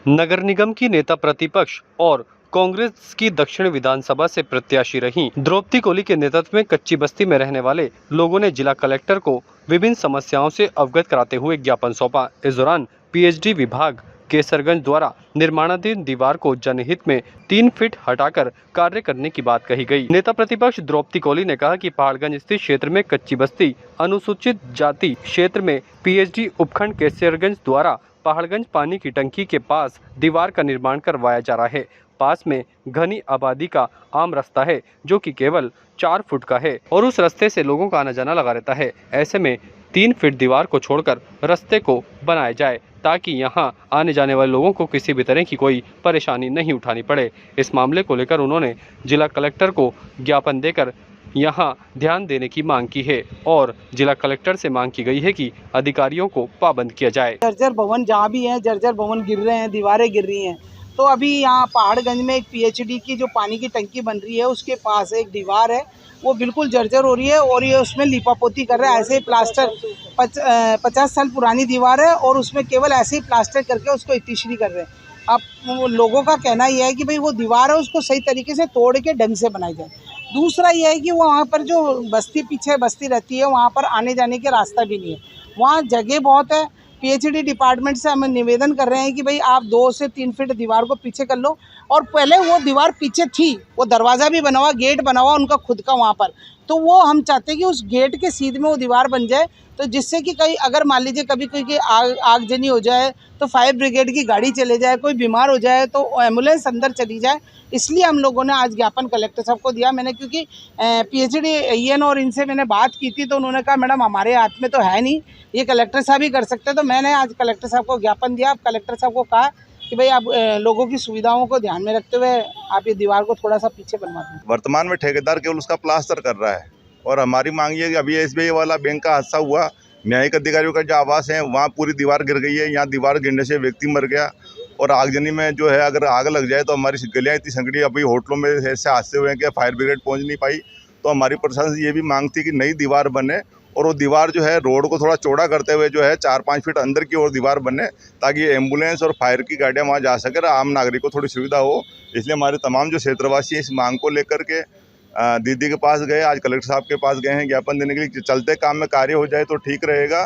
नगर निगम की नेता प्रतिपक्ष और कांग्रेस की दक्षिण विधानसभा से प्रत्याशी रहीं द्रौपदी कोली के नेतृत्व में कच्ची बस्ती में रहने वाले लोगों ने जिला कलेक्टर को विभिन्न समस्याओं से अवगत कराते हुए ज्ञापन सौंपा। इस दौरान पीएचडी विभाग केसरगंज द्वारा निर्माणाधीन दीवार को जनहित में 3 फीट हटाकर कार्य करने की बात कही गई। नेता प्रतिपक्ष द्रौपदी कोली ने कहा कि पहाड़गंज स्थित क्षेत्र में कच्ची बस्ती अनुसूचित जाति क्षेत्र में पीएचडी उपखंड केसरगंज द्वारा पहाड़गंज पानी की टंकी के पास दीवार का निर्माण करवाया जा रहा है। पास में घनी आबादी का आम रास्ता है जो कि केवल 4 फुट का है और उस रास्ते से लोगों का आना जाना लगा रहता है। ऐसे में 3 फीट दीवार को छोड़कर रास्ते को बनाया जाए ताकि यहां आने जाने वाले लोगों को किसी भी तरह की कोई परेशानी नहीं उठानी पड़े। इस मामले को लेकर उन्होंने जिला कलेक्टर को ज्ञापन देकर यहां ध्यान देने की मांग की है और जिला कलेक्टर से मांग की गई है कि अधिकारियों को पाबंद किया जाए। जर्जर भवन जहाँ भी है, जर्जर भवन गिर रहे हैं, दीवारें गिर रही हैं। तो अभी यहाँ पहाड़गंज में एक पीएचडी की जो पानी की टंकी बन रही है उसके पास एक दीवार है, वो बिल्कुल जर्जर हो रही है और ये उसमें लिपापोती कर रहे हैं। ऐसे ही प्लास्टर 50 साल पुरानी दीवार है और उसमें केवल ऐसे ही प्लास्टर करके उसको इतिश्री कर रहे हैं। अब लोगों का कहना यह है कि भाई वो दीवार है उसको सही तरीके से तोड़ के ढंग से बनाई जाए। दूसरा यह है कि वहाँ पर जो बस्ती पीछे बस्ती रहती है वहाँ पर आने जाने के रास्ता भी नहीं है, वहाँ जगह बहुत है। पीएचडी डिपार्टमेंट से हम निवेदन कर रहे हैं कि भाई आप 2 से 3 फीट दीवार को पीछे कर लो। और पहले वो दीवार पीछे थी, वो दरवाज़ा भी बना हुआ, गेट बना हुआ उनका खुद का वहाँ पर, तो वो हम चाहते हैं कि उस गेट के सीध में वो दीवार बन जाए, तो जिससे कि कहीं अगर मान लीजिए कभी कोई की आगजनी हो जाए तो फायर ब्रिगेड की गाड़ी चले जाए, कोई बीमार हो जाए तो एम्बुलेंस अंदर चली जाए। इसलिए हम लोगों ने आज ज्ञापन कलेक्टर साहब को दिया। मैंने क्योंकि पीएचडी ईएन और इनसे मैंने बात की थी तो उन्होंने कहा मैडम हमारे हाथ में तो है नहीं, ये कलेक्टर साहब ही कर सकते हैं। तो मैंने आज कलेक्टर साहब को ज्ञापन दिया। अब कलेक्टर साहब को कहा कि भाई आप लोगों की सुविधाओं को ध्यान में रखते हुए आप ये दीवार को थोड़ा सा पीछे बनवा दें। वर्तमान में ठेकेदार केवल उसका प्लास्टर कर रहा है और हमारी मांग ये है कि अभी एसबीआई वाला बैंक का हादसा हुआ, न्यायिक अधिकारियों का जो आवास है वहाँ पूरी दीवार गिर गई है। यहाँ दीवार गिरने से व्यक्ति मर गया और आगजनी में जो है अगर आग लग जाए तो हमारी गलियाँ इतनी संकड़ी, अभी होटलों में ऐसे हादसे हुए हैं कि फायर ब्रिगेड पहुँच नहीं पाई। तो हमारी प्रशासन से ये भी मांग थी कि नई दीवार बने और वो दीवार जो है रोड को थोड़ा चौड़ा करते हुए जो है 4-5 फीट अंदर की ओर दीवार बने ताकि एम्बुलेंस और फायर की गाड़ियाँ वहाँ जा सके और आम नागरिक को थोड़ी सुविधा हो। इसलिए हमारे तमाम जो क्षेत्रवासी हैं इस मांग को लेकर के दीदी के पास गए, आज कलेक्टर साहब के पास गए हैं ज्ञापन देने के लिए। चलते काम में कार्य हो जाए तो ठीक रहेगा,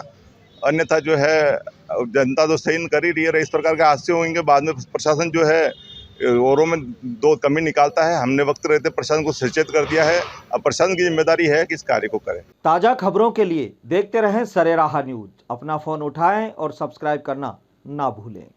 अन्यथा जो है जनता तो सही कर ही रही है। इस प्रकार के हादसे होंगे बाद में प्रशासन जो है औरों में दो कमी निकालता है। हमने वक्त रहते प्रशासन को सचेत कर दिया है, अब प्रशासन की जिम्मेदारी है कि इस कार्य को करें। ताज़ा खबरों के लिए देखते रहें सरेराह न्यूज। अपना फ़ोन उठाएं और सब्सक्राइब करना ना भूलें।